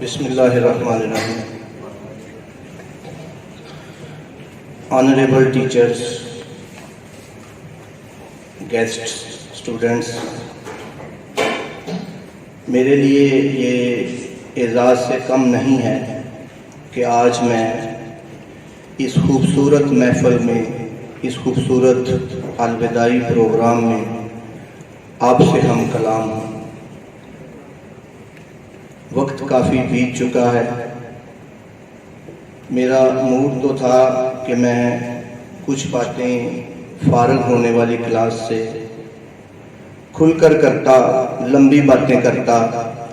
بسم اللہ الرحمن الرحیم. Honorable teachers, guests, students, میرے لیے یہ اعزاز سے کم نہیں ہے کہ آج میں اس خوبصورت محفل میں، اس خوبصورت الوداعی پروگرام میں آپ سے ہم کلام ہوں. وقت کافی بیت چکا ہے. میرا موڈ تو تھا کہ میں کچھ باتیں فارغ ہونے والی کلاس سے کھل کر کرتا، لمبی باتیں کرتا،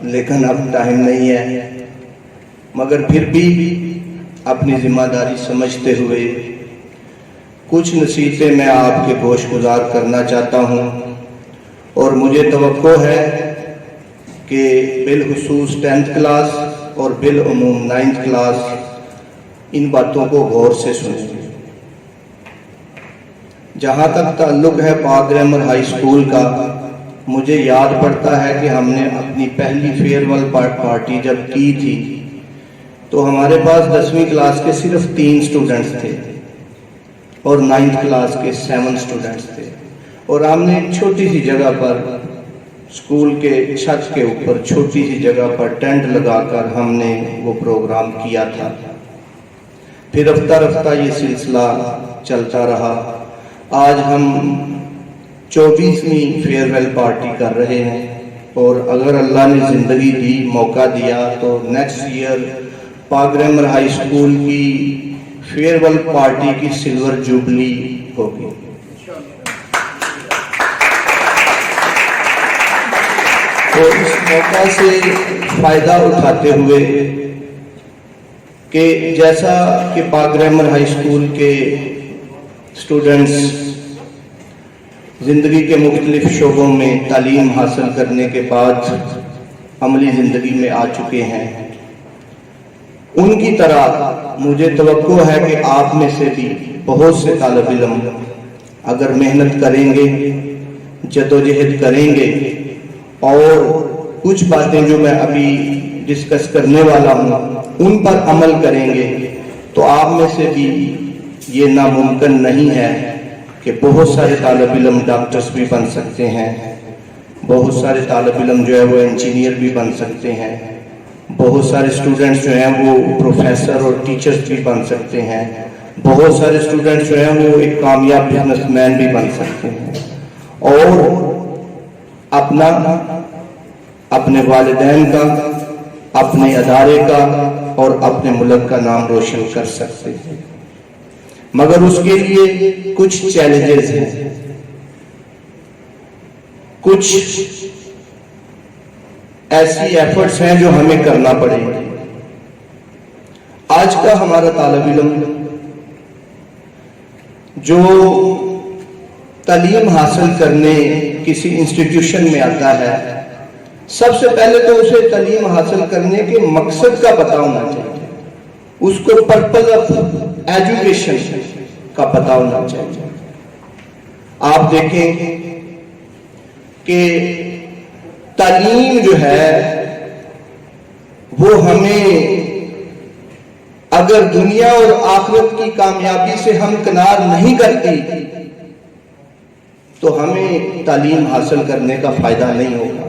لیکن اب ٹائم نہیں ہے. مگر پھر بھی اپنی ذمہ داری سمجھتے ہوئے کچھ نصیحتیں میں آپ کے گوش گزار کرنا چاہتا ہوں. اور مجھے توقع ہے کہ بالخصوص 10th کلاس اور بالعموم 9th کلاس ان باتوں کو غور سے سنیں. جہاں تک تعلق ہے پاک گرامر ہائی اسکول کا، مجھے یاد پڑتا ہے کہ ہم نے اپنی پہلی فیئرویل پارٹی جب کی تھی تو ہمارے پاس 10ویں کلاس کے صرف 3 اسٹوڈنٹس تھے اور 9th کلاس کے 7 اسٹوڈنٹس تھے. اور ہم نے ایک چھوٹی سی جگہ پر، اسکول کے چھت کے اوپر چھوٹی سی جگہ پر ٹینٹ لگا کر ہم نے وہ پروگرام کیا تھا. پھر رفتہ رفتہ یہ سلسلہ چلتا رہا. آج ہم 24ویں فیئرویل پارٹی کر رہے ہیں اور اگر اللہ نے زندگی دی، موقع دیا تو نیکسٹ ایئر پاک گرامر ہائی اسکول کی فیئرویل پارٹی کی سلور جوبلی ہوگی. تو اس موقع سے فائدہ اٹھاتے ہوئے کہ جیسا کہ پاک گرامر ہائی اسکول کے اسٹوڈنٹس زندگی کے مختلف شعبوں میں تعلیم حاصل کرنے کے بعد عملی زندگی میں آ چکے ہیں، ان کی طرح مجھے توقع ہے کہ آپ میں سے بھی بہت سے طالب علم اگر محنت کریں گے، جدوجہد کریں گے اور کچھ باتیں جو میں ابھی ڈسکس کرنے والا ہوں ان پر عمل کریں گے تو آپ میں سے بھی یہ ناممکن نہیں ہے کہ بہت سارے طالب علم ڈاکٹرز بھی بن سکتے ہیں، بہت سارے طالب علم جو ہے وہ انجینئر بھی بن سکتے ہیں، بہت سارے اسٹوڈنٹس جو ہیں وہ پروفیسر اور ٹیچرز بھی بن سکتے ہیں، بہت سارے اسٹوڈنٹس جو ہیں وہ ایک کامیاب بزنس مین بھی بن سکتے ہیں اور اپنے والدین کا، اپنے ادارے کا اور اپنے ملک کا نام روشن کر سکتے ہیں. مگر اس کے لیے کچھ چیلنجز ہیں، کچھ ایسی ایفرٹس ہیں جو ہمیں کرنا پڑے گی. آج کا ہمارا طالب علم جو تعلیم حاصل کرنے کسی انسٹیٹیوشن میں آتا ہے، سب سے پہلے تو اسے تعلیم حاصل کرنے کے مقصد کا پتہ ہونا چاہیے، اس کو پرپز آف ایجوکیشن کا پتہ ہونا چاہیے. آپ دیکھیں کہ تعلیم جو ہے وہ ہمیں اگر دنیا اور آخرت کی کامیابی سے ہم کنار نہیں کرتی تو ہمیں تعلیم حاصل کرنے کا فائدہ نہیں ہوگا.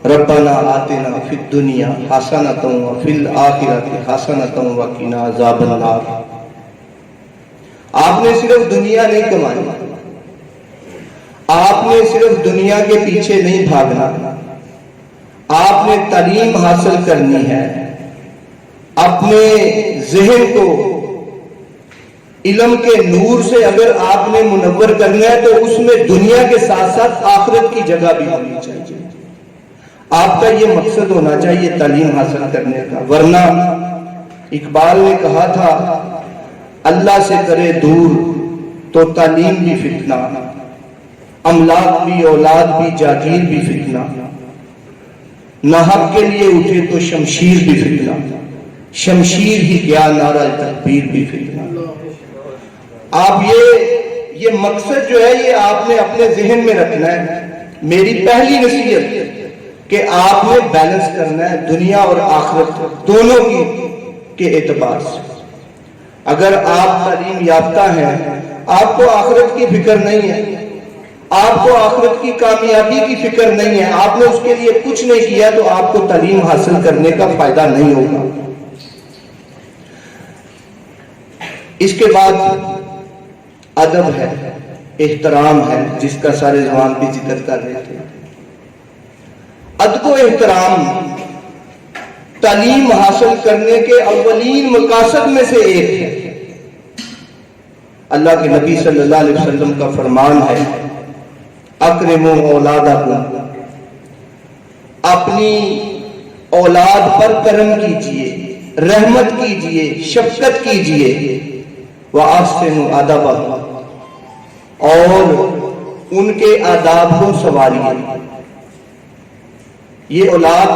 ربنا آتنا فی الدنیا حسنۃ وفی الآخرۃ حسنۃ وقنا عذاب النار. آپ نے صرف دنیا نہیں کمانی، آپ نے صرف دنیا کے پیچھے نہیں بھاگنا، آپ نے تعلیم حاصل کرنی ہے. اپنے ذہن کو علم کے نور سے اگر آپ نے منور کرنا ہے تو اس میں دنیا کے ساتھ ساتھ آخرت کی جگہ بھی ہونی چاہیے. آپ کا یہ مقصد ہونا چاہیے تعلیم حاصل کرنے کا. ورنہ اقبال نے کہا تھا، اللہ سے کرے دور تو تعلیم بھی فتنہ، املاک بھی اولاد بھی جاگیر بھی فتنہ، نہ حق کے لیے اٹھے تو شمشیر بھی فتنہ، شمشیر ہی کیا نعرہ تکبیر بھی فتنہ. آپ یہ مقصد جو ہے یہ آپ نے اپنے ذہن میں رکھنا ہے. میری پہلی نصیحت کہ آپ نے بیلنس کرنا ہے دنیا اور آخرت دونوں کے اعتبار سے. اگر آپ تعلیم یافتہ ہیں، آپ کو آخرت کی فکر نہیں ہے، آپ کو آخرت کی کامیابی کی فکر نہیں ہے، آپ نے اس کے لیے کچھ نہیں کیا، تو آپ کو تعلیم حاصل کرنے کا فائدہ نہیں ہوگا. اس کے بعد ادب ہے، احترام ہے، جس کا سارے زبان بھی ذکر کر رہے تھے. ادب و احترام تعلیم حاصل کرنے کے اولین مقاصد میں سے ایک ہے. اللہ کے نبی صلی اللہ علیہ وسلم کا فرمان ہے، اکرموا اولادکم، اپنی اولاد پر کرم کیجئے، رحمت کیجئے، شفقت کیجئے. وَأَحْسِنُوا أَدَبَهُمْ، اور ان کے آداب کو سنوارئے. یہ اولاد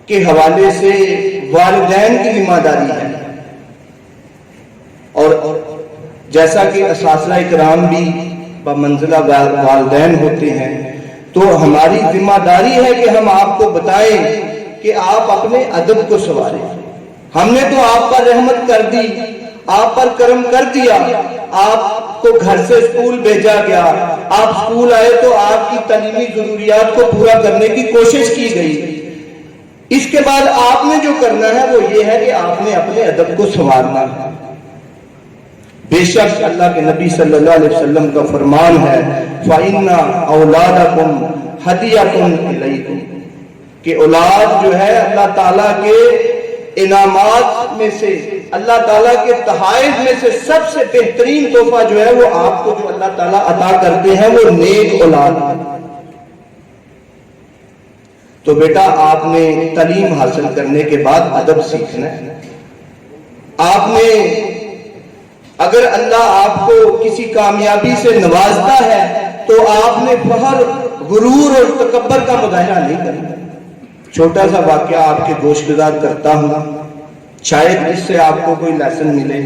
کے حوالے سے والدین کی ذمہ داری ہے، اور جیسا کہ اساتذہ اکرام بھی بمنزلہ والدین ہوتے ہیں، تو ہماری ذمہ داری ہے کہ ہم آپ کو بتائیں کہ آپ اپنے ادب کو سنواریں. ہم نے تو آپ پر رحمت کر دی، آپ پر کرم کر دیا، آپ کو گھر سے اسکول بھیجا گیا، آپ اسکول آئے تو آپ کی تعلیمی ضروریات کو پورا کرنے کی کوشش کی گئی. اس کے بعد آپ نے جو کرنا ہے وہ یہ ہے کہ آپ نے اپنے ادب کو سنوارنا ہے. بے شک اللہ کے نبی صلی اللہ علیہ وسلم کا فرمان ہے، فَإِنَّ أَوْلَادَكُمْ هَدِيَّةٌ إِلَيْكُمْ، کہ اولاد جو ہے اللہ تعالیٰ کے انعامات میں سے، اللہ تعالیٰ کے تحائف میں سے سب سے بہترین تحفہ جو ہے وہ آپ کو جو اللہ تعالیٰ عطا کرتے ہیں وہ نیک اولاد ہے. تو بیٹا آپ نے تعلیم حاصل کرنے کے بعد ادب سیکھنا ہے. آپ نے اگر اللہ آپ کو کسی کامیابی سے نوازتا ہے تو آپ نے فخر، غرور اور تکبر کا مظاہرہ نہیں کرنا. چھوٹا سا واقعہ آپ کے گوش گزار کرتا ہوں، شاید اس سے آپ کو کوئی لیسن ملے.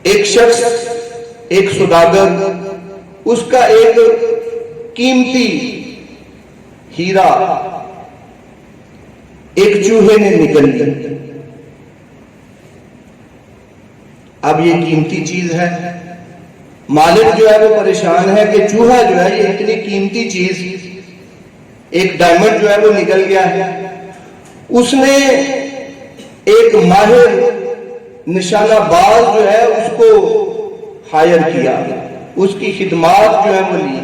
ایک شخص، ایک سوداگر، اس کا ایک قیمتی ہیرا ایک چوہے نے نگل لی. اب یہ قیمتی چیز ہے، مالک جو ہے وہ پریشان ہے کہ چوہا جو ہے یہ اتنی قیمتی چیز، ایک ڈائمنڈ جو ہے وہ نکل گیا ہے. اس نے ایک ماہر نشانہ باز جو ہے اس کو ہائر کیا، اس کی خدمات جو ہے وہ لی،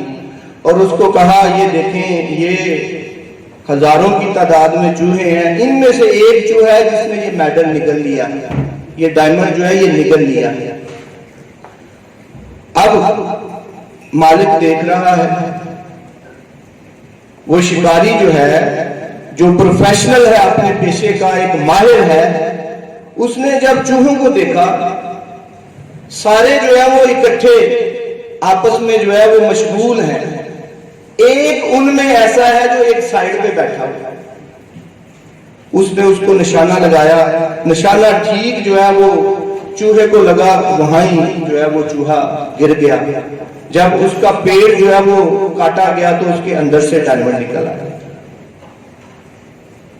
اور اس کو کہا یہ دیکھیں یہ ہزاروں کی تعداد میں چوہے ہیں، ان میں سے ایک چوہا ہے جس نے یہ میڈل نکل لیا، یہ ڈائمنڈ جو ہے یہ نکل لیا. اب مالک دیکھ رہا ہے، وہ شکاری جو ہے، جو پروفیشنل ہے، اپنے پیشے کا ایک ماہر ہے، اس نے جب چوہوں کو دیکھا، سارے جو ہے وہ اکٹھے آپس میں جو ہے وہ مشغول ہیں. ایک ان میں ایسا ہے جو ایک سائیڈ پہ بیٹھا ہوا، اس نے اس کو نشانہ لگایا، نشانہ ٹھیک جو ہے وہ چوہے کو لگا، وہاں ہی جو ہے وہ چوہا گر گیا. جب اس کا پیڑ جو ہے وہ کاٹا گیا تو اس کے اندر سے ڈائمنڈ نکل آیا.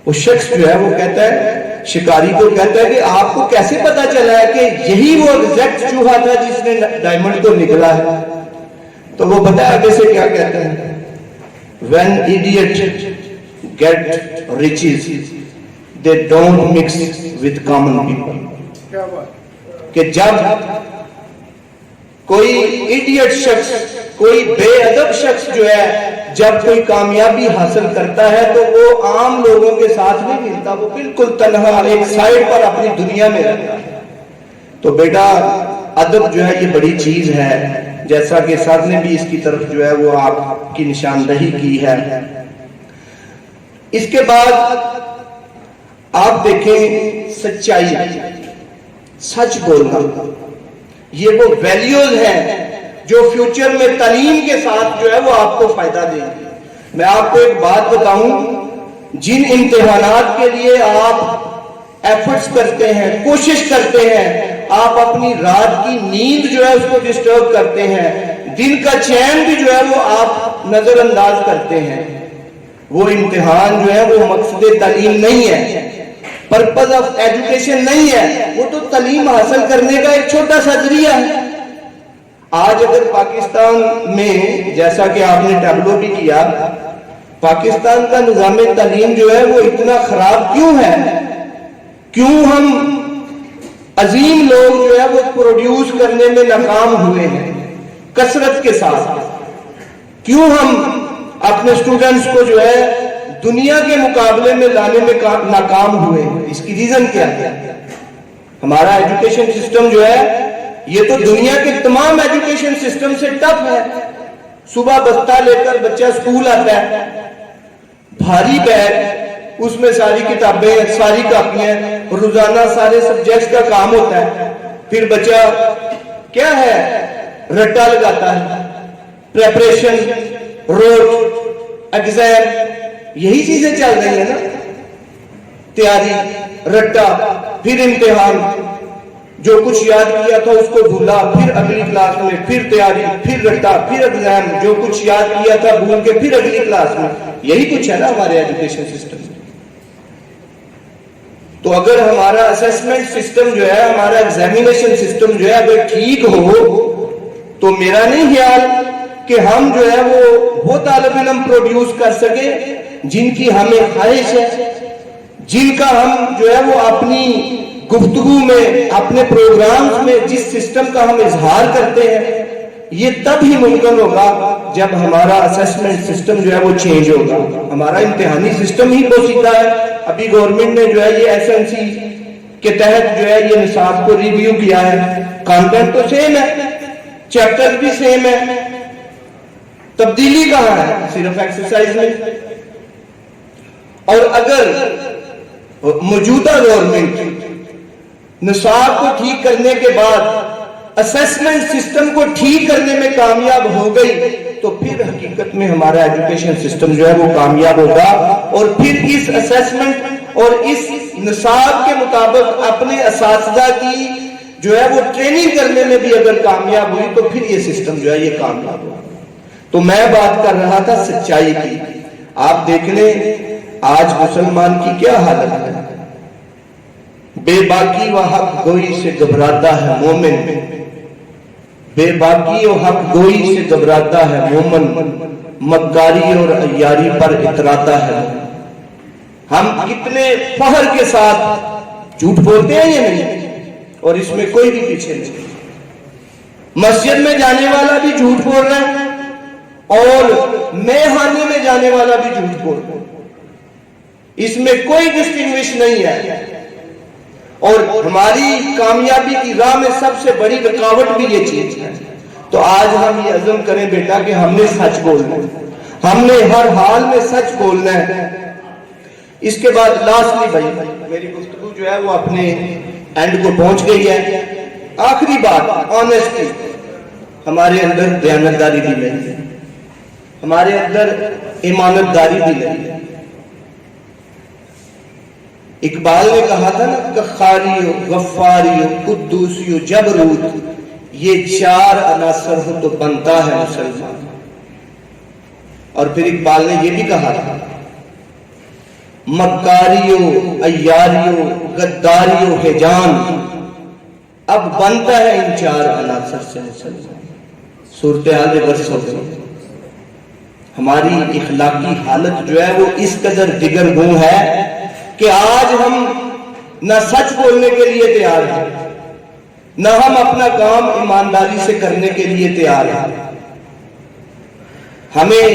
وہ شخص جو ہے وہ کہتا ہے، شکاری کو کہتا ہے کہ آپ کو کیسے پتا چلا ہے کہ یہی وہ ایگزیکٹ چوہا تھا جس نے ڈائمنڈ کو نکلا ہے؟ تو وہ پتہ ہے آگے سے کیا کہتے ہیں، when idiot get riches they don't mix with common people. کہ جب کوئی ایڈیٹ شخص، کوئی بے ادب شخص جو ہے جب کوئی کامیابی حاصل کرتا ہے تو وہ عام لوگوں کے ساتھ نہیں ملتا، وہ بالکل تنہا ایک سائڈ پر اپنی دنیا میں رہتا ہے. تو بیٹا ادب جو ہے یہ بڑی چیز ہے، جیسا کہ سر نے بھی اس کی طرف جو ہے وہ آپ کی نشاندہی کی ہے. اس کے بعد آپ دیکھیں سچائی، سچ بولنا، یہ وہ ویلیوز ہیں جو فیوچر میں تعلیم کے ساتھ جو ہے وہ آپ کو فائدہ دیں گے. میں آپ کو ایک بات بتاؤں، جن امتحانات کے لیے آپ ایفرٹس کرتے ہیں، کوشش کرتے ہیں، آپ اپنی رات کی نیند جو ہے اس کو ڈسٹرب کرتے ہیں، دن کا چین بھی جو ہے وہ آپ نظر انداز کرتے ہیں، وہ امتحان جو ہے وہ مقصد تعلیم نہیں ہے، پرپز آف ایجوکیشن نہیں ہے، وہ تو تعلیم حاصل کرنے کا ایک چھوٹا سا ذریعہ ہے۔ آج اگر پاکستان میں، جیسا کہ آپ نے ٹیبلو بھی کیا، پاکستان کا نظام تعلیم جو ہے وہ اتنا خراب کیوں ہے؟ کیوں ہم عظیم لوگ جو ہے وہ پروڈیوس کرنے میں ناکام ہوئے ہیں کثرت کے ساتھ؟ کیوں ہم اپنے اسٹوڈنٹس کو جو ہے دنیا کے مقابلے میں لانے میں ناکام ہوئے ہیں؟ اس کی ریزن کیا ہے؟ ہمارا ایجوکیشن سسٹم جو ہے یہ تو دنیا کے تمام ایجوکیشن سسٹم سے ٹف ہے۔ صبح بستہ لے کر بچہ اسکول آتا ہے، بھاری بیگ، اس میں ساری کتابیں، ساری کاپیاں، روزانہ سارے سبجیکٹس کا کام ہوتا ہے۔ پھر بچہ کیا ہے؟ رٹا لگاتا ہے، پریپریشن، روٹ، ایگزام، یہی چیزیں چل رہی ہیں نا، تیاری، رٹا، پھر امتحان، جو کچھ یاد کیا تھا اس کو بھولا، پھر اگلی کلاس میں، پھر تیاری، پھر رٹا، پھر ایگزام، جو کچھ یاد کیا تھا بھول کے پھر اگلی کلاس میں۔ یہی کچھ ہے نا ہمارے ایجوکیشن سسٹم میں۔ تو اگر ہمارا اسیسمنٹ سسٹم جو ہے، ہمارا ایگزامینیشن سسٹم جو ہے اگر ٹھیک ہو تو میرا نہیں خیال کہ ہم جو ہے وہ طالب علم پروڈیوس کر سکے جن کی ہمیں خواہش ہے، جن کا ہم جو ہے وہ اپنی گفتگو میں، اپنے پروگرامز میں جس سسٹم کا ہم اظہار کرتے ہیں، یہ تب ہی ممکن ہوگا جب ہمارا اسیسمنٹ سسٹم جو ہے وہ چینج ہوگا۔ ہمارا امتحانی سسٹم ہی بوسیدہ ہے۔ ابھی گورنمنٹ نے جو ہے یہ SNC کے تحت جو ہے یہ نصاب کو ریویو کیا ہے، کانٹینٹ تو سیم ہے، چیپٹر بھی سیم ہے، تبدیلی کہاں ہے؟ صرف ایکسرسائز میں۔ اور اگر موجودہ گورنمنٹ نصاب کو ٹھیک کرنے کے بعد اسیسمنٹ سسٹم کو ٹھیک کرنے میں کامیاب ہو گئی تو پھر حقیقت میں ہمارا ایجوکیشن سسٹم جو ہے وہ کامیاب ہوگا، اور پھر اس اسیسمنٹ اور اس نصاب کے مطابق اپنے اساتذہ کی جو ہے وہ ٹریننگ کرنے میں بھی اگر کامیاب ہوئی تو پھر یہ سسٹم جو ہے یہ کامیاب ہوگا۔ تو میں بات کر رہا تھا سچائی کی۔ آپ دیکھ لیں آج مسلمان کی کیا حالت ہے۔ بے باکی و حق گوئی سے گھبراتا ہے مومن، بے باکی و حق گوئی سے گھبراتا ہے مومن، مکاری اور عیاری پر اتراتا ہے۔ ہم کتنے فخر کے ساتھ جھوٹ بولتے ہیں یہ نہیں، اور اس میں کوئی بھی پیچھے نہیں۔ مسجد میں جانے والا بھی جھوٹ بول رہا ہے اور میخانے میں جانے والا بھی جھوٹ بول رہا ہے، اس میں کوئی ڈسٹنگوش نہیں ہے۔ اور ہماری کامیابی کی راہ میں سب سے بڑی رکاوٹ بھی یہ چیز ہے۔ تو آج ہم یہ عزم کریں بیٹا کہ ہم نے سچ بولنا ہے، ہم نے ہر حال میں سچ بولنا ہے۔ اس کے بعد لاسٹلی بھائی میری گفتگو جو ہے وہ اپنے اینڈ کو پہنچ گئی ہے۔ آخری بات، آنیسٹی۔ ہمارے اندر دیانتداری بھی نہیں ہے، ہمارے اندر امانت داری بھی نہیں ہے۔ اقبال نے کہا تھا نا، کخاریو، غفاریو، قدوسیو، جبروت، یہ چار عناصر ہو تو بنتا ہے مسلمان۔ اور پھر اقبال نے یہ بھی کہا تھا، مکاریو، عیاریو، غداریو ہے جان، اب بنتا ہے ان چار عناصر سے مسلمان۔ صورتحال ریورس ہو گئی۔ ہماری اخلاقی حالت جو ہے وہ اس قدر دگرگوں ہے کہ آج ہم نہ سچ بولنے کے لیے تیار ہیں، نہ ہم اپنا کام ایمانداری سے کرنے کے لیے تیار ہیں۔ ہمیں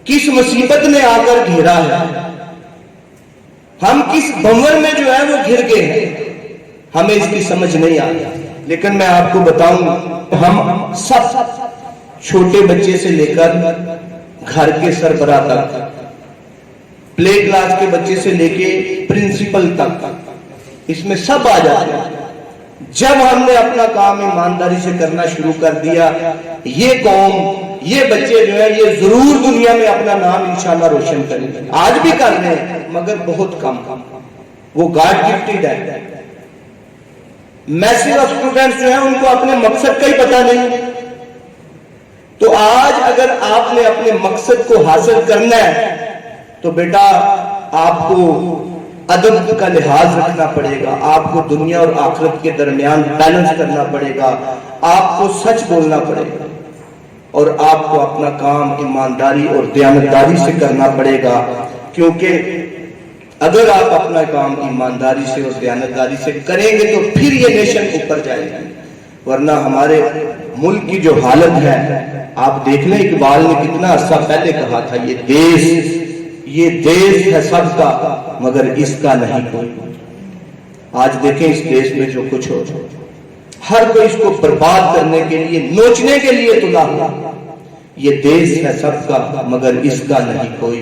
کس مصیبت نے آ کر گھیرا ہے، ہم کس بھنور میں جو ہے وہ گر گئے ہیں، ہمیں اس کی سمجھ نہیں آتی۔ لیکن میں آپ کو بتاؤں، ہم سب چھوٹے بچے سے لے کر گھر کے سربراہ تک، پلے کلاس کے بچے سے لے کے پرنسپل تک، اس میں سب آ جاتے ہیں۔ جب ہم نے اپنا کام ایمانداری سے کرنا شروع کر دیا، یہ قوم، یہ بچے جو ہے یہ ضرور دنیا میں اپنا نام انشاءاللہ روشن کریں گے۔ آج بھی کر رہے ہیں مگر بہت کم، وہ گاڈ گفٹڈ ہے۔ میسیو اسٹوڈنٹس جو ہیں ان کو اپنے مقصد کا ہی پتہ نہیں، تو آج اگر آپ نے اپنے مقصد کو حاصل کرنا ہے تو بیٹا آپ کو ادب کا لحاظ رکھنا پڑے گا، آپ کو دنیا اور آخرت کے درمیان بیلنس کرنا پڑے گا، آپ کو سچ بولنا پڑے گا، اور آپ کو اپنا کام ایمانداری اور دیانتداری سے کرنا پڑے گا، کیونکہ اگر آپ اپنا کام ایمانداری سے اور دیانتداری سے کریں گے تو پھر یہ نیشن اوپر جائے گی، ورنہ ہمارے ملک کی جو حالت ہے آپ دیکھ لیں، اقبال نے کتنا عرصہ پہلے کہا تھا یہ دیش ہے سب کا مگر اس کا نہیں کوئی۔ آج دیکھیں اس دیش میں جو کچھ ہو، ہر کوئی اس کو برباد کرنے کے لیے، نوچنے کے لیے تلا ہوا۔ یہ دیش ہے سب کا مگر اس کا نہیں کوئی،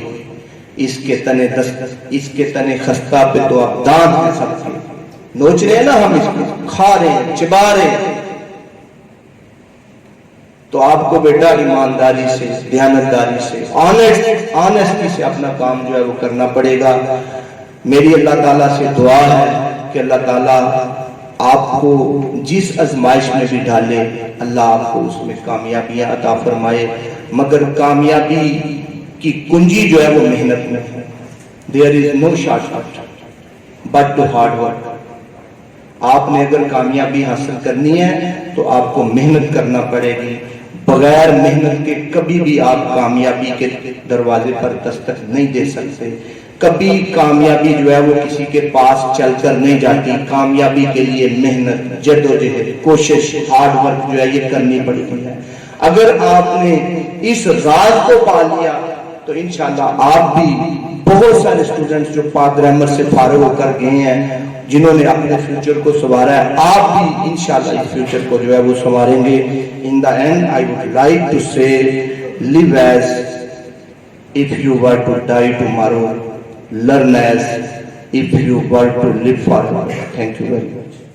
اس کے تنے خستہ پہ تو اب دانت ہے سب کے۔ نوچ رہے ہیں نا ہم، اس کو کھا رہے ہیں، چبا رہے ہیں۔ تو آپ کو بیٹا ایمانداری سے، دیانتداری سے، آنیسٹی سے اپنا کام جو ہے وہ کرنا پڑے گا۔ میری اللہ تعالیٰ سے دعا ہے کہ اللہ تعالیٰ آپ کو جس آزمائش میں بھی ڈالے، اللہ آپ کو اس میں کامیابیاں عطا فرمائے، مگر کامیابی کی کنجی جو ہے وہ محنت میں ہے۔ There is no shortcut but to hard work۔ آپ نے اگر کامیابی حاصل کرنی ہے تو آپ کو محنت کرنا پڑے گی، بغیر محنت کے کبھی بھی آپ کامیابی کے دروازے پر دستک نہیں دے سکتے۔ کبھی کامیابی جو ہے وہ کسی کے پاس چل کر نہیں جاتی، کامیابی کے لیے محنت، جدوجہد، کوشش، ہارڈ ورک جو ہے یہ کرنی پڑتی ہے۔ اگر آپ نے اس راز کو پا لیا تو انشاءاللہ آپ بھی، بہت سارے اسٹوڈنٹس جو پاک گرامر سے فارغ ہو کر گئے ہیں، جنہوں نے اپنے فیوچر کو سنوارا ہے، آپ بھی انشاءاللہ اس فیوچر کو جو ہے وہ سنواریں گے۔ In the end, I would like to say, live as if you were to die tomorrow, learn as if you were to live forever. Thank you very much.